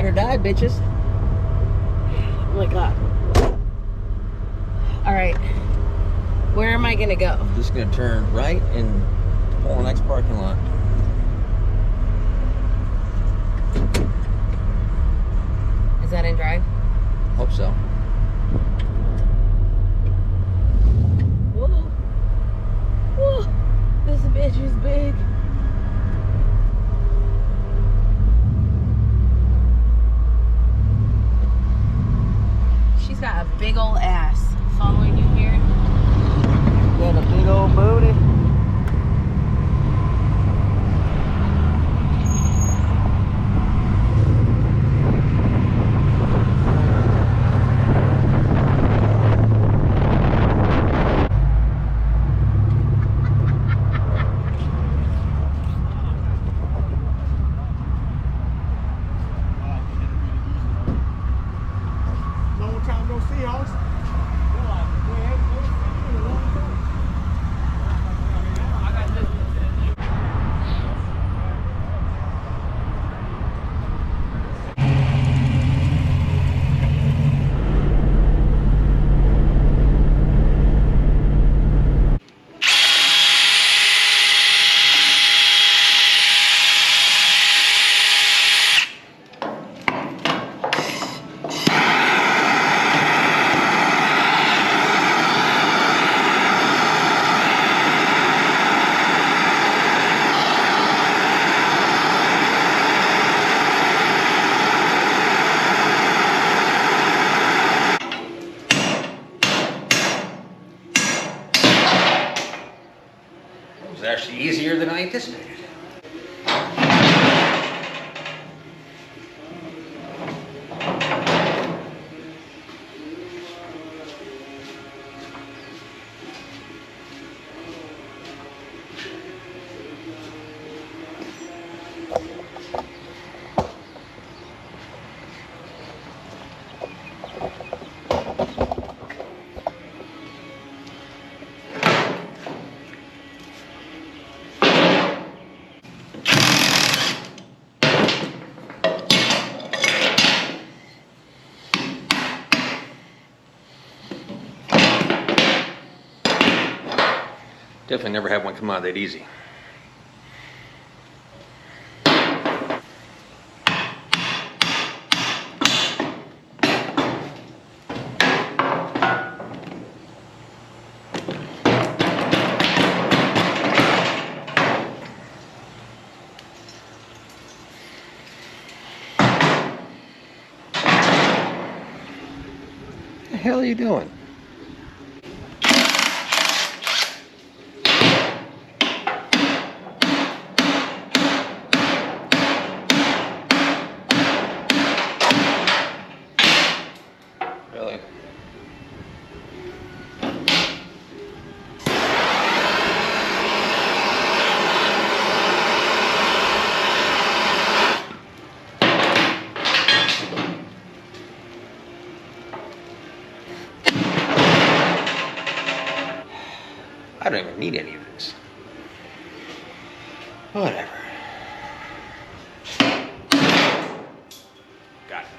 Ride or die, bitches. Oh my God. All right. Where am I gonna go? Just gonna turn right and pull the next parking lot. Is that in drive? Hope so. Whoa. Whoa. This bitch is big. She's got a big old ass following you here. Got a big old booty. It was actually easier than I anticipated. Definitely never had one come out that easy. What the hell are you doing? Really? I don't even need any of this. Whatever. Got it.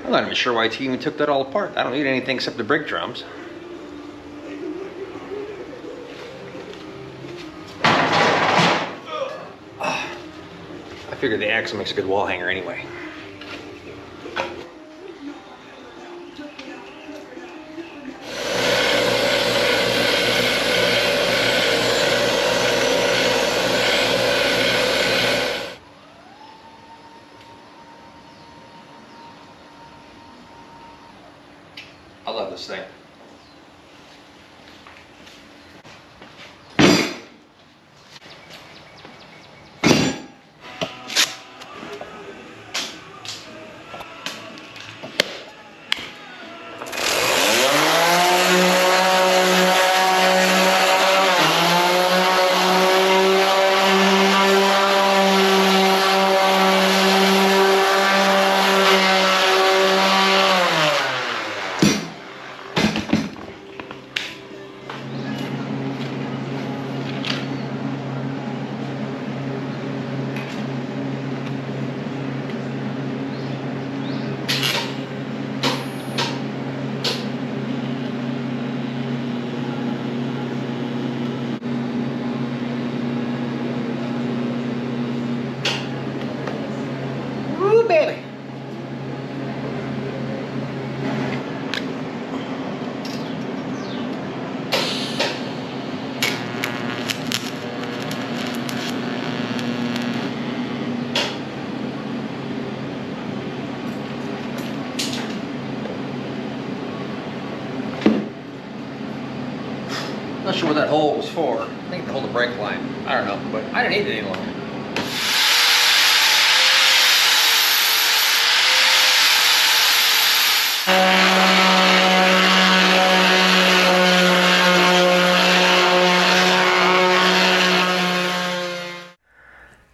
I'm not even sure why he even took that all apart. I don't need anything except the brake drums. I figured the axle makes a good wall hanger anyway. I love this thing. Woo, baby. Not sure what that hole was for. I think to hold the brake line. I don't know, but I didn't need it any longer.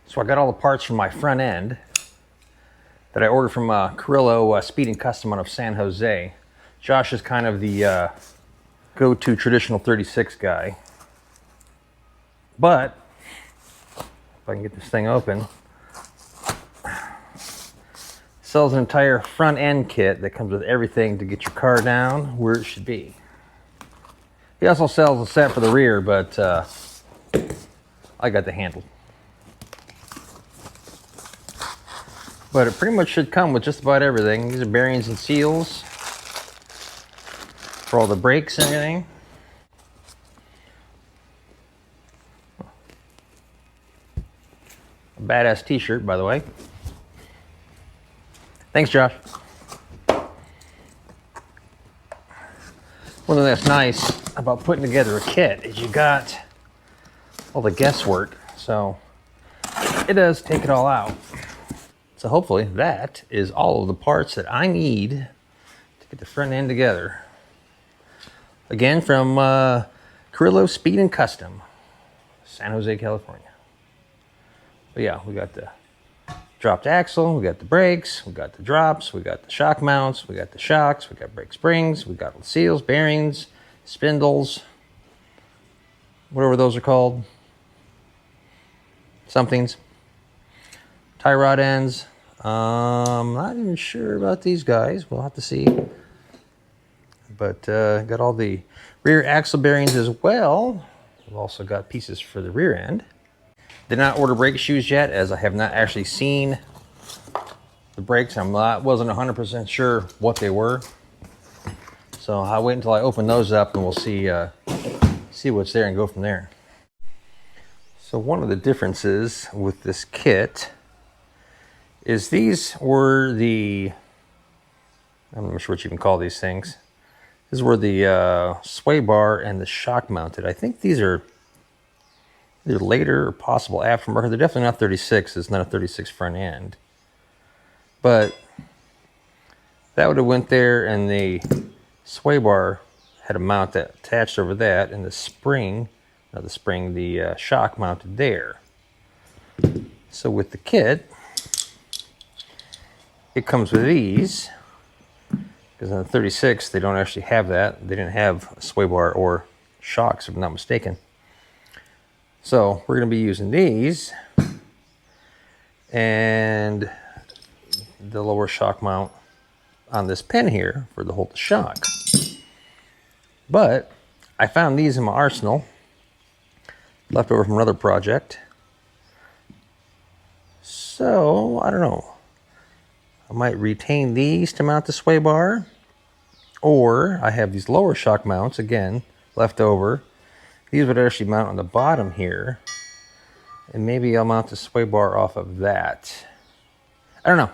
So I got all the parts from my front end that I ordered from Carrillo Speed and Custom out of San Jose. Josh is kind of the go-to traditional 36 guy. But, if I can get this thing open, sells an entire front end kit that comes with everything to get your car down where it should be. He also sells a set for the rear, but I got the handle. But it pretty much should come with just about everything. These are bearings and seals for all the brakes and everything. A badass t-shirt, by the way. Thanks, Josh. One thing that's nice about putting together a kit is you got all the guesswork. So it does take it all out. So hopefully that is all of the parts that I need to get the front end together. Again, from Carrillo Speed and Custom, San Jose, California. But yeah, we got the dropped axle, we got the brakes, we got the drops, we got the shock mounts, we got the shocks, we got brake springs, we got seals, bearings, spindles, whatever those are called. Somethings. Tie rod ends. Not even sure about these guys. We'll have to see. But got all the rear axle bearings as well. We've also got pieces for the rear end. Did not order brake shoes yet, as I have not actually seen the brakes. Wasn't 100% sure what they were. So I'll wait until I open those up and we'll see what's there and go from there. So one of the differences with this kit is these were the, I'm not sure what you can call these things. These were the sway bar and the shock mounted. I think these are either later or possible aftermarket. They're definitely not 36. It's not a 36 front end. But that would have went there, and the sway bar had a mount that attached over that, and the spring, not the spring, the shock mounted there. So with the kit, it comes with these, because on the 36 they don't actually have that. They didn't have a sway bar or shocks, if I'm not mistaken. So we're going to be using these and the lower shock mount on this pin here for the hold the shock. But I found these in my arsenal, left over from another project. So, I don't know. I might retain these to mount the sway bar, or I have these lower shock mounts, again, left over. These would actually mount on the bottom here, and maybe I'll mount the sway bar off of that. I don't know.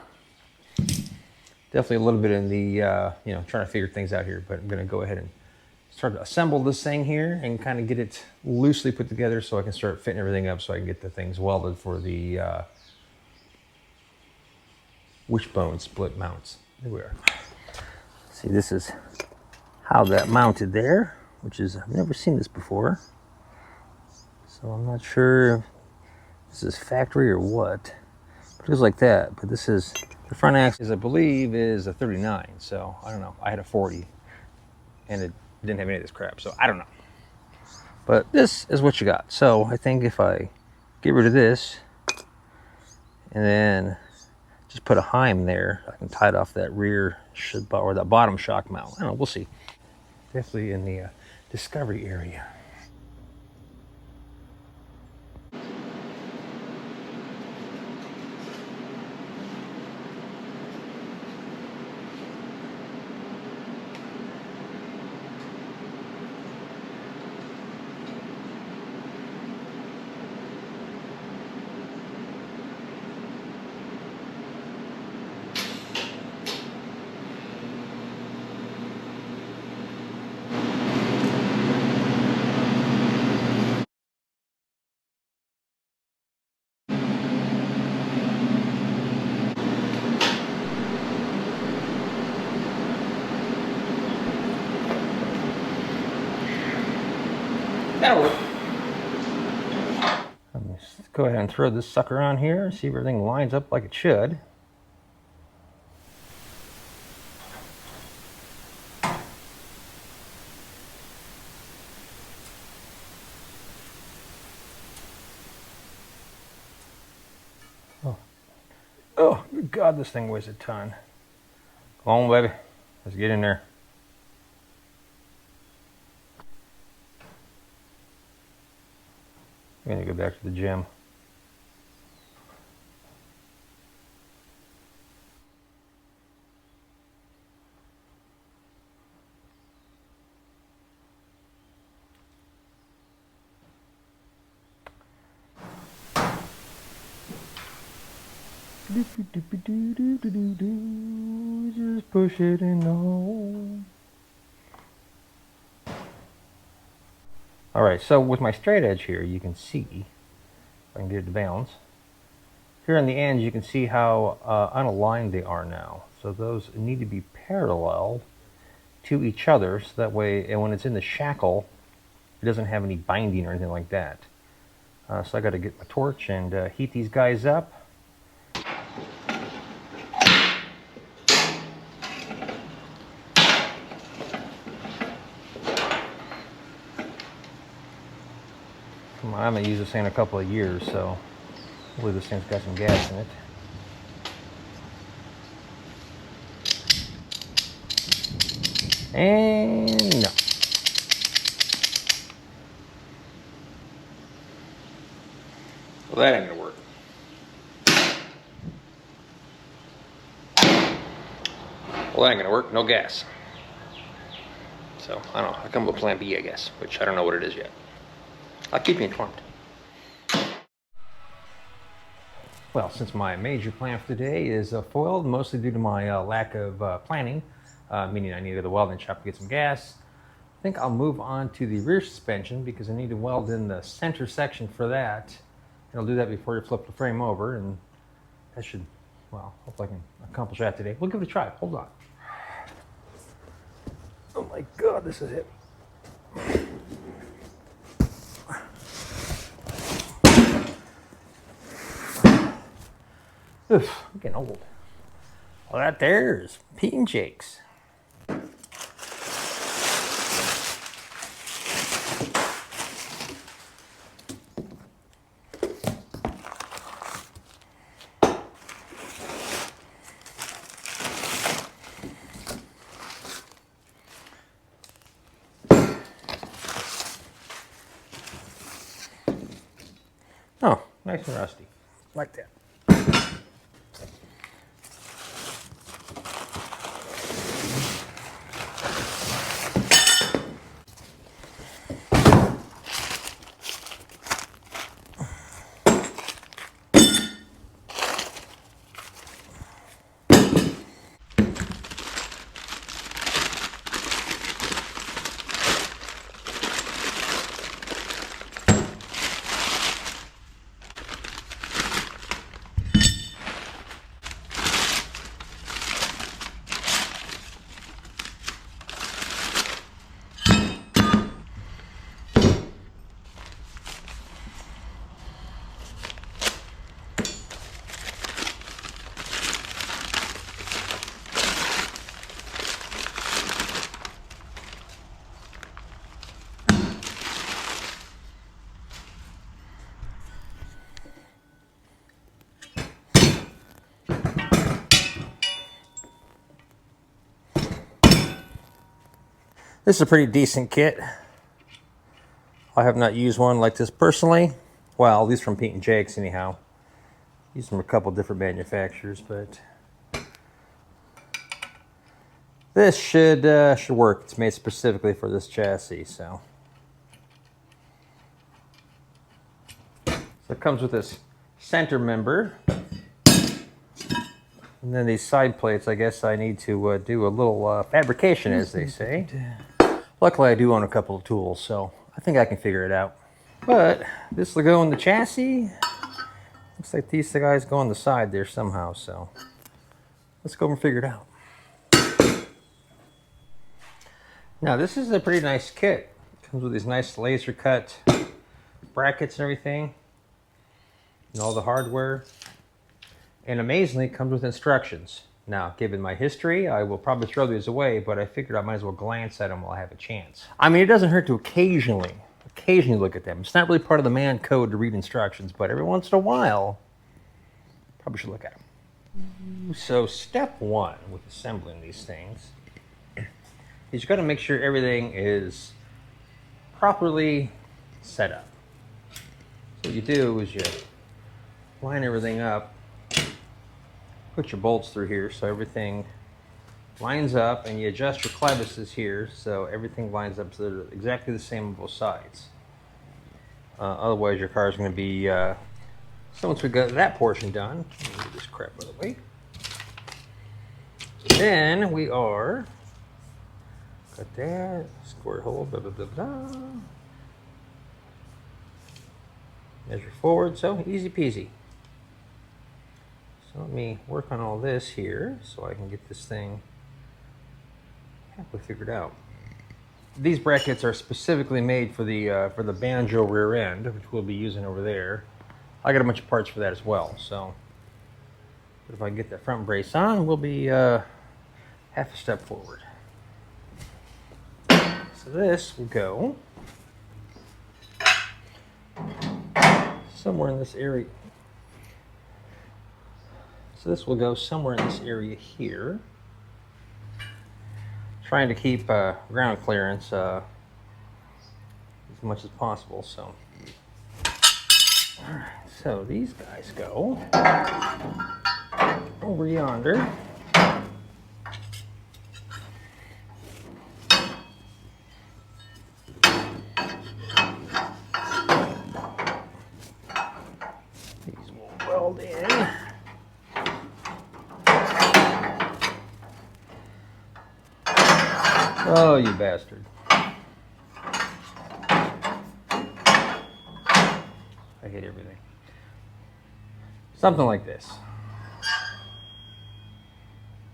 Definitely a little bit in the, trying to figure things out here, but I'm going to go ahead and start to assemble this thing here and kind of get it loosely put together so I can start fitting everything up so I can get the things welded for the wishbone split mounts. There we are. See, this is how that mounted there, which is, I've never seen this before. So I'm not sure if this is factory or what. But it goes like that. But this is, the front axle, I believe, is a 39. So I don't know. I had a 40 and it didn't have any of this crap. So I don't know. But this is what you got. So I think if I get rid of this and then just put a Heim there, I can tie it off that rear or that bottom shock mount. I don't know, we'll see. Definitely in the discovery area. That'll work. Let's go ahead and throw this sucker on here, see if everything lines up like it should. Oh, good God, this thing weighs a ton. Come on, baby. Let's get in there. I'm gonna go back to the gym. Just push it in the hole. Alright, so with my straight edge here, you can see, if I can get it to balance, here on the ends you can see how unaligned they are now. So those need to be parallel to each other, so that way, and when it's in the shackle, it doesn't have any binding or anything like that. So I got to get my torch and heat these guys up. I haven't used this thing in a couple of years, so hopefully this thing's got some gas in it. And no. Well, that ain't gonna work. Well, that ain't gonna work. No gas. So, I don't know. I come with plan B, I guess, which I don't know what it is yet. I'll keep you informed. Well, since my major plan for today is foiled, mostly due to my lack of planning, meaning I needed the welding shop to get some gas, I think I'll move on to the rear suspension because I need to weld in the center section for that. And I'll do that before you flip the frame over, and that should, well, hopefully I can accomplish that today. We'll give it a try. Hold on. Oh my God, this is heavy. Oof, I'm getting old. Well, that there's Pete and Jake's. Nice and rusty, like that. This is a pretty decent kit. I have not used one like this personally. Well, at least from Pete and Jake's anyhow. Used from a couple different manufacturers, but this should work. It's made specifically for this chassis, so. So it comes with this center member. And then these side plates, I guess I need to do a little fabrication, as they say. Luckily, I do own a couple of tools, so I think I can figure it out. But this will go in the chassis. Looks like these guys go on the side there somehow, so let's go and figure it out. Now, this is a pretty nice kit. It comes with these nice laser cut brackets and everything, and all the hardware. And amazingly, it comes with instructions. Now, given my history, I will probably throw these away, but I figured I might as well glance at them while I have a chance. I mean, it doesn't hurt to occasionally look at them. It's not really part of the man code to read instructions, but every once in a while, probably should look at them. So step one with assembling these things is you've got to make sure everything is properly set up. So what you do is you line everything up, put your bolts through here so everything lines up, and you adjust your clevises here so everything lines up so they're exactly the same on both sides. Otherwise your car is going to be, so once we got that portion done, move this crap out of the way. Then we are, got that, square hole, blah, blah, blah, blah. Measure forward, so easy peasy. So let me work on all this here so I can get this thing halfway figured out. These brackets are specifically made for the banjo rear end, which we'll be using over there. I got a bunch of parts for that as well, so but if I can get that front brace on, we'll be half a step forward. So this will go somewhere in this area. So this will go somewhere in this area here. Trying to keep ground clearance as much as possible. So, all right. So these guys go over yonder. These will weld in. Oh, you bastard. I hate everything. Something like this.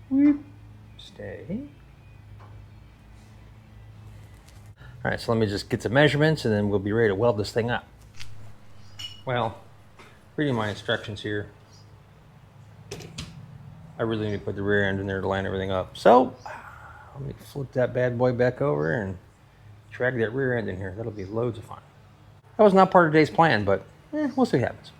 Whoop. Stay. All right, so let me just get some measurements and then we'll be ready to weld this thing up. Well, reading my instructions here, I really need to put the rear end in there to line everything up. So, let me flip that bad boy back over and drag that rear end in here. That'll be loads of fun. That was not part of today's plan, but we'll see what happens.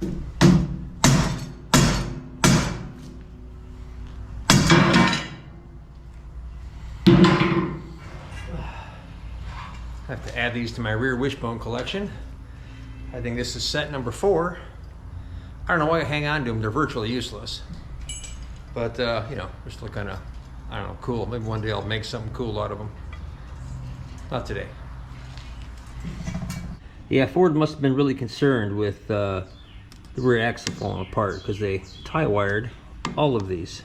I have to add these to my rear wishbone collection. I think this is set number 4. I don't know why I hang on to them. They're virtually useless. But, you know, they're still kind of, I don't know, cool. Maybe one day I'll make something cool out of them. Not today. Yeah, Ford must have been really concerned with the rear axle falling apart because they tie wired all of these.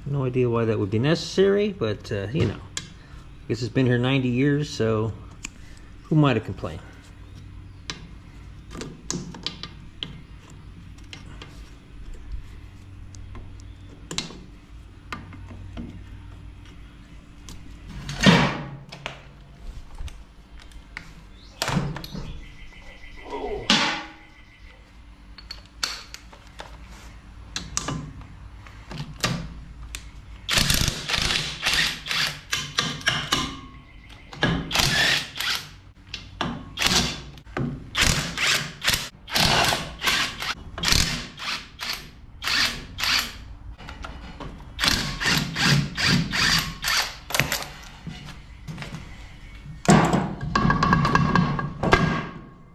No idea why that would be necessary, but, you know. I guess it's been here 90 years, so who might have complained?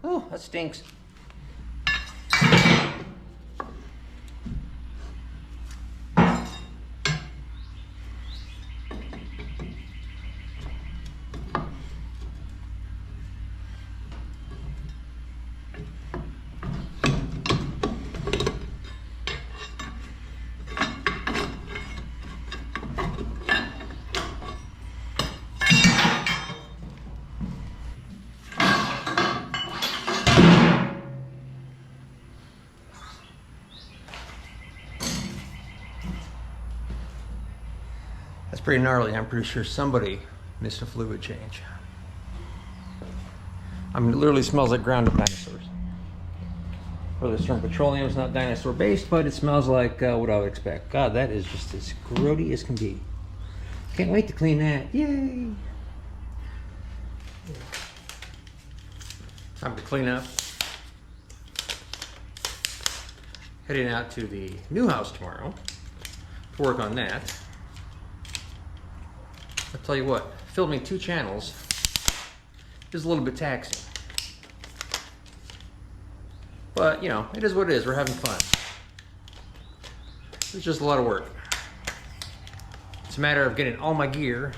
Oh, that stinks. That's pretty gnarly. I'm pretty sure somebody missed a fluid change. I mean, it literally smells like ground up dinosaurs. Well, this term petroleum is not dinosaur based, but it smells like what I would expect. God, that is just as grody as can be. Can't wait to clean that. Yay! Time to clean up. Heading out to the new house tomorrow to work on that. I'll tell you what, filming 2 channels is a little bit taxing. But, you know, it is what it is. We're having fun. It's just a lot of work. It's a matter of getting all my gear,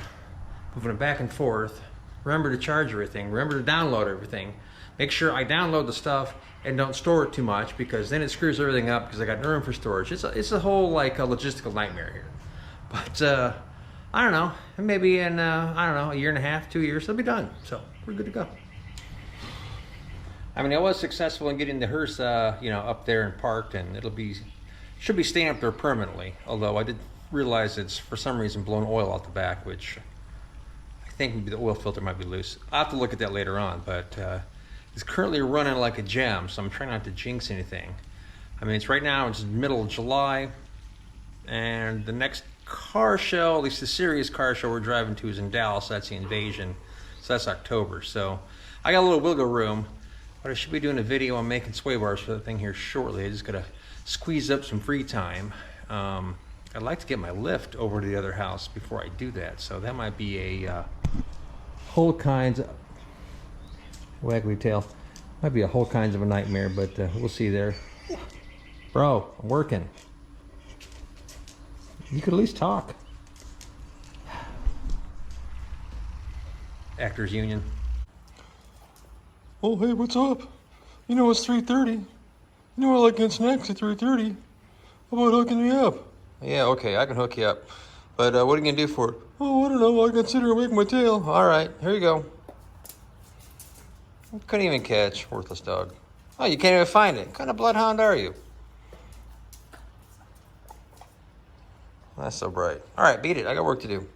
moving it back and forth, remember to charge everything, remember to download everything, make sure I download the stuff and don't store it too much because then it screws everything up because I got no room for storage. It's a whole, like, a logistical nightmare here. But, I don't know, maybe in, I don't know, a year and a half, 2 years, it'll be done. So we're good to go. I mean, I was successful in getting the hearse, you know, up there and parked, and should be staying up there permanently. Although I did realize it's, for some reason, blown oil out the back, which I think maybe the oil filter might be loose. I'll have to look at that later on, but it's currently running like a gem, so I'm trying not to jinx anything. I mean, it's right now, it's middle of July, and the next car show, at least the serious car show we're driving to, is in Dallas. That's the Invasion, so that's October. So I got a little wiggle room, but I should be doing a video on making sway bars for the thing here shortly. I just gotta squeeze up some free time. I'd like to get my lift over to the other house before I do that, so that might be a whole kinds of waggly tail. Might be a whole kinds of a nightmare, but we'll see there. Bro, I'm working. You could at least talk. Actors Union. Oh, hey, what's up? You know it's 3:30. You know I like getting snacks at 3:30. How about hooking me up? Yeah, okay, I can hook you up. But what are you gonna do for it? Oh, I don't know. I can sit here and wag my tail. All right, here you go. Couldn't even catch, worthless dog. Oh, you can't even find it. What kind of bloodhound are you? That's so bright. All right, beat it. I got work to do.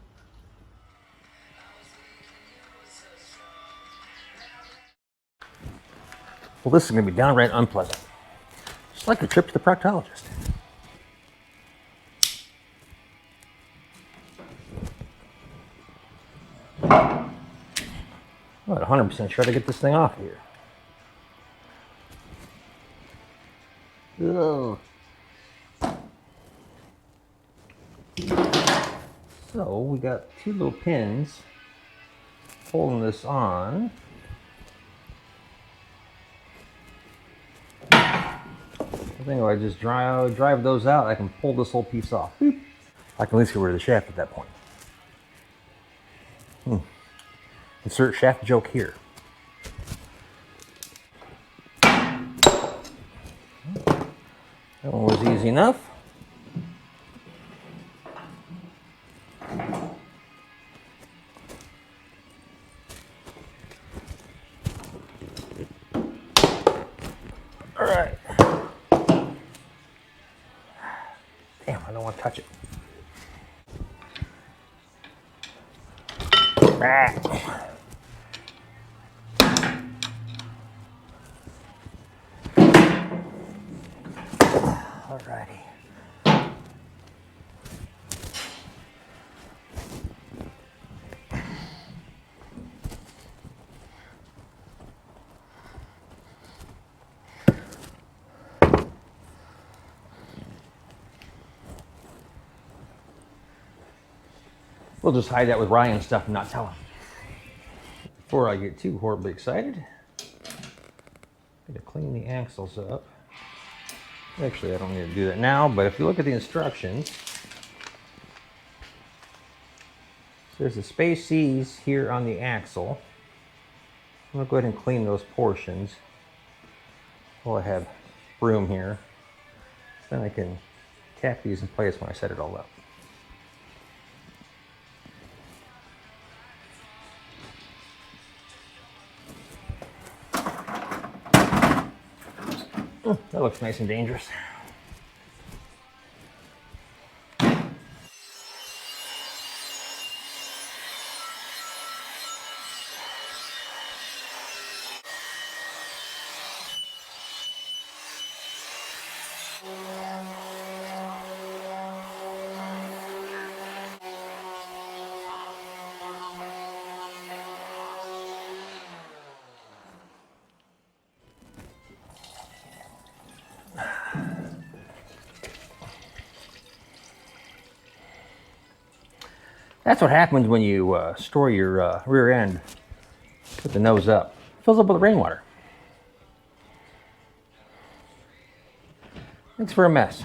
Well, this is going to be downright unpleasant. Just like a trip to the proctologist. I'm not 100% sure to get this thing off here. Ugh. So we got two little pins holding this on. I think if I just drive those out, I can pull this whole piece off. Boop. I can at least get rid of the shaft at that point. Insert shaft joke here. That one was easy enough. All right. Damn, I don't want to touch it. Ah. Alrighty. We'll just hide that with Ryan stuff and not tell him. Before I get too horribly excited, I'm going to clean the axles up. Actually, I don't need to do that now, but if you look at the instructions, there's the space C's here on the axle. I'm going to go ahead and clean those portions while I have room here. Then I can tap these in place when I set it all up. That looks nice and dangerous. That's what happens when you store your rear end with the nose up. It fills up with rainwater. Makes for a mess.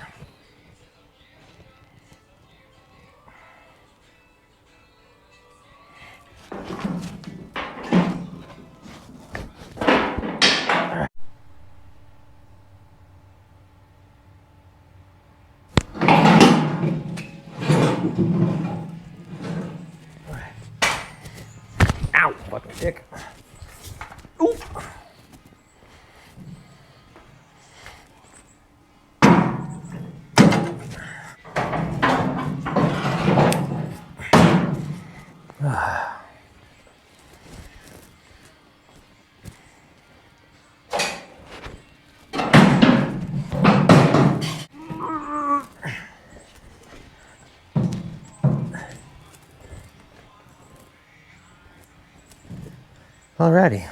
Ow, fucking dick. Ooh. Alrighty.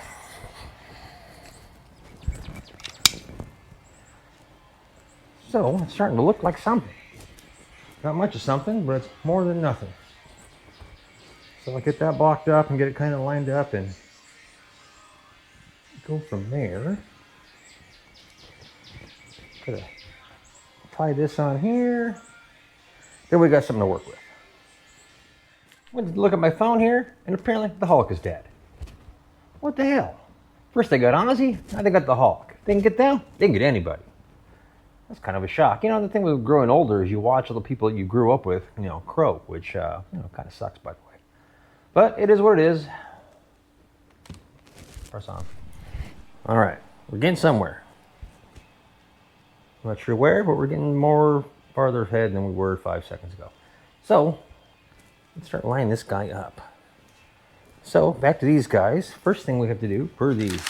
So it's starting to look like something. Not much of something, but it's more than nothing. So I'll get that blocked up and get it kind of lined up and go from there. Gonna tie this on here. Then we got something to work with. I went to look at my phone here, and apparently the Hulk is dead. What the hell? First they got Ozzy, now they got the Hulk. They can get them, they can get anybody. That's kind of a shock. You know, the thing with growing older is you watch all the people that you grew up with, you know, croak, which, you know, kind of sucks, by the way. But it is what it is. Press on. All right, we're getting somewhere. I'm not sure where, but we're getting more farther ahead than we were 5 seconds ago. So, let's start lining this guy up. So, back to these guys. First thing we have to do, per the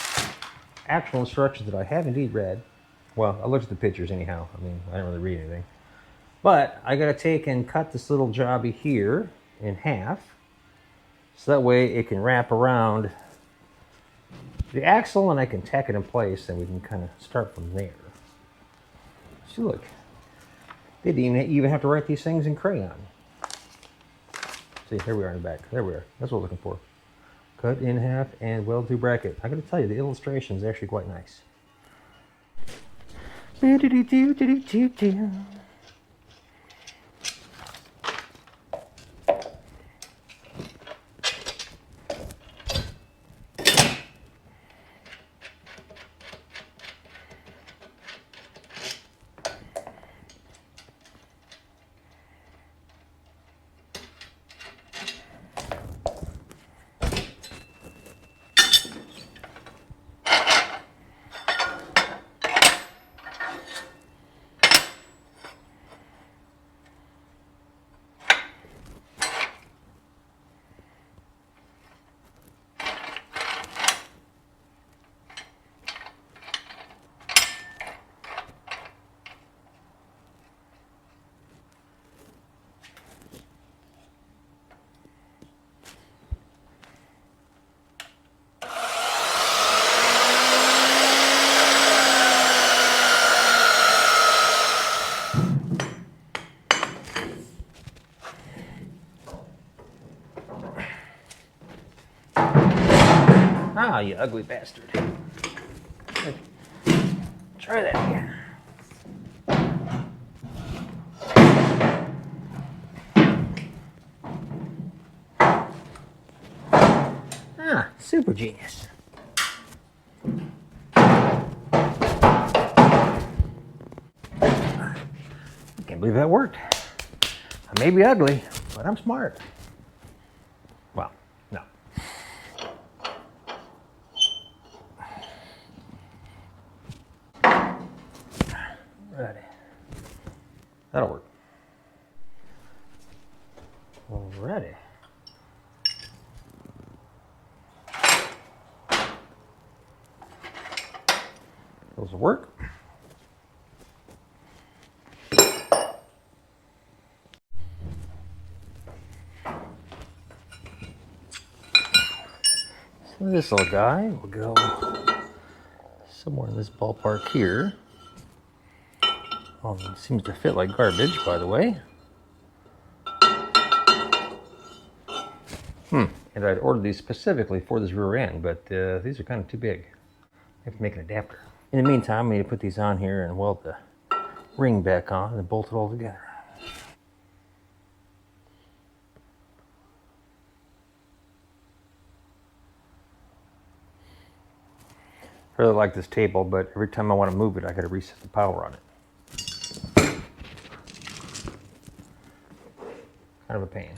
actual instructions that I have indeed read, well, I looked at the pictures anyhow. I mean, I didn't really read anything. But I got to take and cut this little jobby here in half. So that way it can wrap around the axle and I can tack it in place and we can kind of start from there. See, look. They didn't even have to write these things in crayon. See, here we are in the back. There we are. That's what we're looking for. Cut in half and weld through bracket. I gotta tell you, the illustration is actually quite nice. Ah, you ugly bastard. Try that again. Ah, super genius. I can't believe that worked. I may be ugly, but I'm smart. Well, no. Alrighty. That'll work. Alrighty. Those will work. So this little guy will go somewhere in this ballpark here. Oh, it seems to fit like garbage, by the way. And I'd ordered these specifically for this rear end, but these are kind of too big. I have to make an adapter. In the meantime, I'm going to put these on here and weld the ring back on and bolt it all together. I really like this table, but every time I want to move it, I got to reset the power on it. Kind of a pain.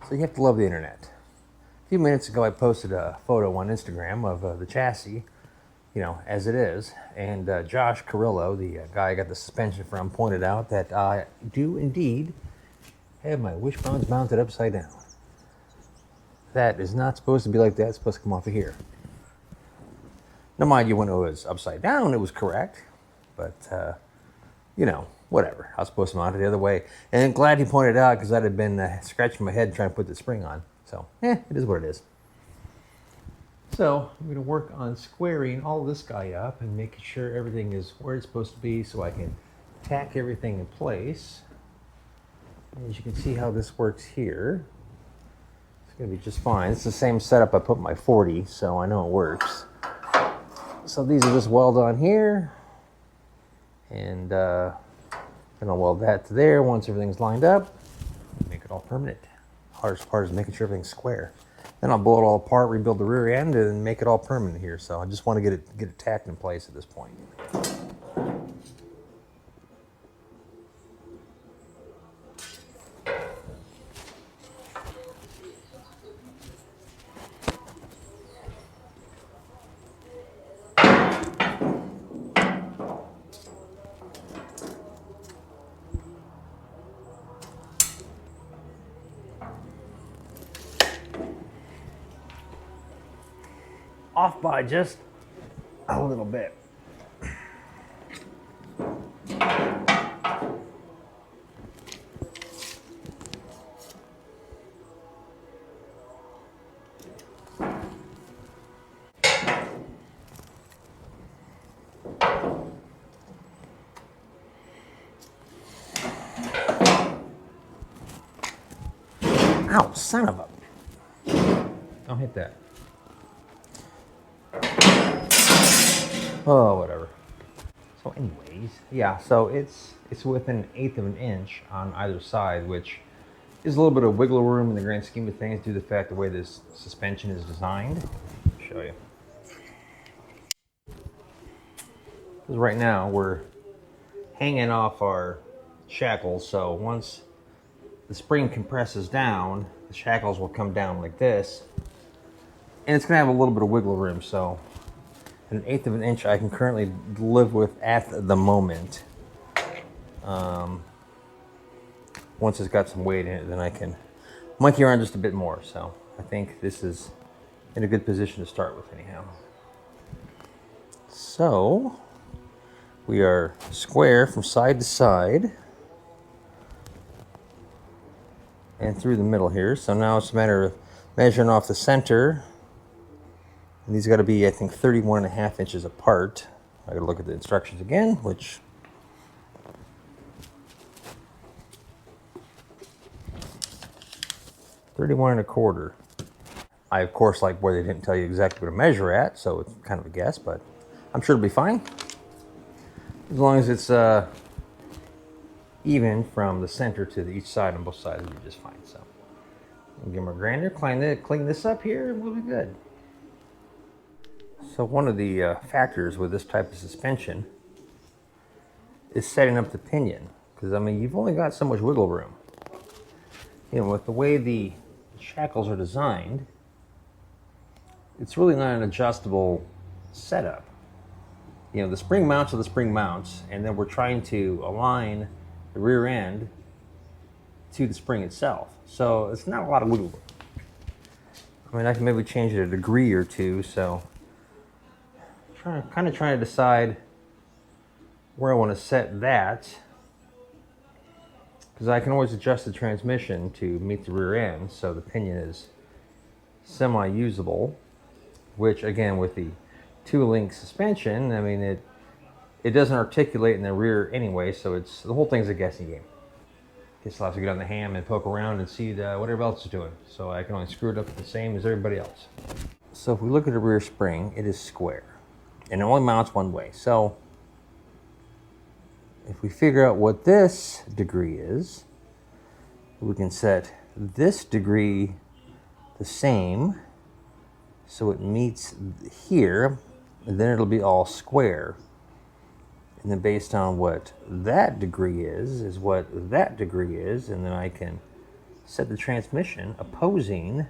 So you have to love the internet. A few minutes ago I posted a photo on Instagram of the chassis, you know, as it is. And Josh Carrillo, the guy I got the suspension from, pointed out that I do indeed have my wishbones mounted upside down. That is not supposed to be like that. It's supposed to come off of here. Now mind you, when it was upside down, it was correct. But, you know, whatever. I was supposed to mount it the other way. And I'm glad he pointed it out because I'd have been scratching my head trying to put the spring on. So, it is what it is. So, I'm going to work on squaring all this guy up and making sure everything is where it's supposed to be so I can tack everything in place. And as you can see how this works here, it's going to be just fine. It's the same setup I put my 40, so I know it works. So these are just weld on here. And then I'll weld that to there once everything's lined up. Make it all permanent. Hardest part is making sure everything's square. Then I'll blow it all apart, rebuild the rear end, and make it all permanent here. So I just want to get it tacked in place at this point. Off by just a little bit. Ow, son of a... Don't hit that. Oh, whatever. So anyways, yeah, so it's within 1/8 of an inch on either side, which is a little bit of wiggle room in the grand scheme of things due to the fact the way this suspension is designed. I'll show you. Because right now we're hanging off our shackles, so once the spring compresses down, the shackles will come down like this, and it's going to have a little bit of wiggle room, so 1/8 of an inch I can currently live with at the moment. Once it's got some weight in it, then I can monkey around just a bit more. So I think this is in a good position to start with anyhow. So we are square from side to side and through the middle here. So now it's a matter of measuring off the center. And these got to be, I think, 31.5 inches apart. I got to look at the instructions again, which 31.25. I, of course, like where they didn't tell you exactly what to measure at, so it's kind of a guess, but I'm sure it'll be fine. As long as it's even from the center to each side on both sides, it'll be just fine. So we'll give them a grinder, clean this up here, and we'll be good. So one of the factors with this type of suspension is setting up the pinion, because I mean, you've only got so much wiggle room. You know, with the way the shackles are designed, it's really not an adjustable setup. You know, the spring mounts are the spring mounts, and then we're trying to align the rear end to the spring itself. So it's not a lot of wiggle room. I mean, I can maybe change it a degree or two, so kind of trying to decide where I want to set that, because I can always adjust the transmission to meet the rear end so the pinion is semi-usable, which again with the two-link suspension, I mean it doesn't articulate in the rear anyway, so it's the whole thing's a guessing game. Just allows to get on the ham and poke around and see what everybody else is doing, so I can only screw it up the same as everybody else. So if we look at the rear spring, it is square. And it only mounts one way. So if we figure out what this degree is, we can set this degree the same so it meets here, and then it'll be all square. And then based on what that degree is what that degree is, and then I can set the transmission opposing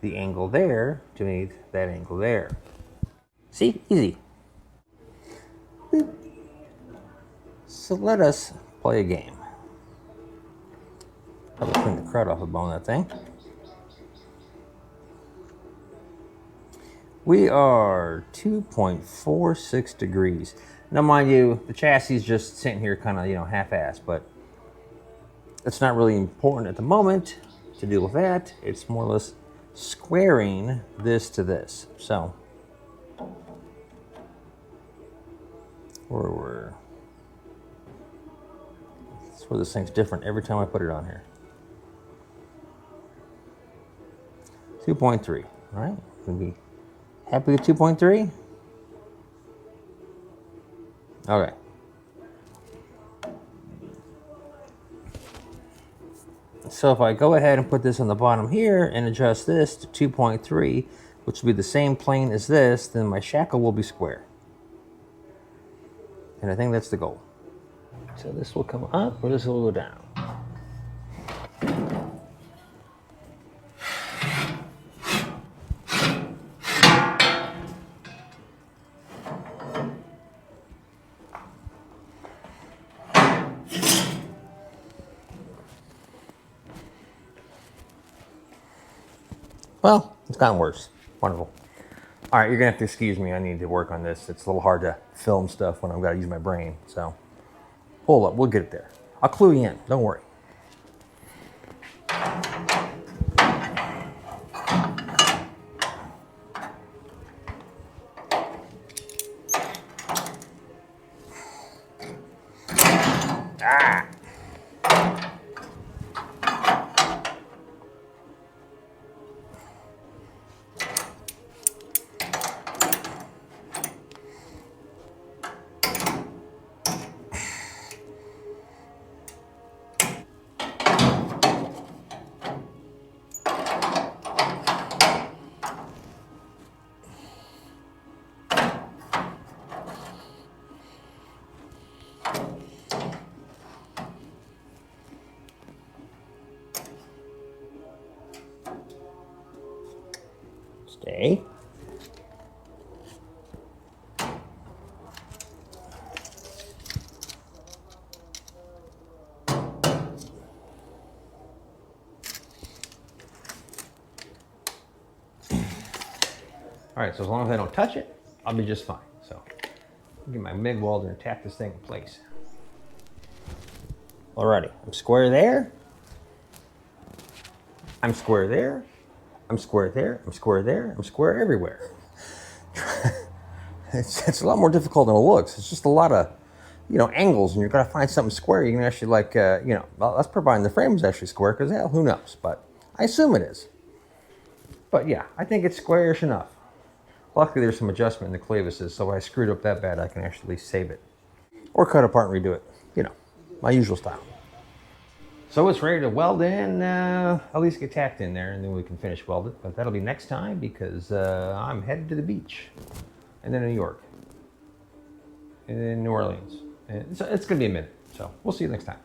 the angle there to meet that angle there. See? Easy. Boop. So let us play a game. Probably clean the crud off the bone of that thing. We are 2.46 degrees. Now, mind you, the chassis is just sitting here kind of, half-assed, but it's not really important at the moment to deal with that. It's more or less squaring this to this. So, that's where this thing's different every time I put it on here. 2.3, all right? Gonna be happy with 2.3? Okay. So if I go ahead and put this on the bottom here and adjust this to 2.3, which will be the same plane as this, then my shackle will be square. And I think that's the goal. So this will come up or this will go down. Well, it's gotten worse. Wonderful. All right, you're gonna have to excuse me. I need to work on this. It's a little hard to film stuff when I've got to use my brain. So, hold up, we'll get it there. I'll clue you in. Don't worry. Ah. Stay. All right, so as long as I don't touch it, I'll be just fine. So, I'll get my MIG welder and tack this thing in place. Alrighty, I'm square there. I'm square there. I'm square there. I'm square there. I'm square everywhere. It's a lot more difficult than it looks. It's just a lot of, angles, and you've got to find something square. You can actually well, that's providing the frame is actually square, because hell, who knows? But I assume it is. But yeah, I think it's squarish enough. Luckily, there's some adjustment in the clevises, so if I screwed up that bad, I can actually save it. Or cut apart and redo it. My usual style. So it's ready to weld in, at least get tacked in there, and then we can finish weld it. But that'll be next time, because I'm headed to the beach. And then New York. And then New Orleans. And so it's going to be a minute. So we'll see you next time.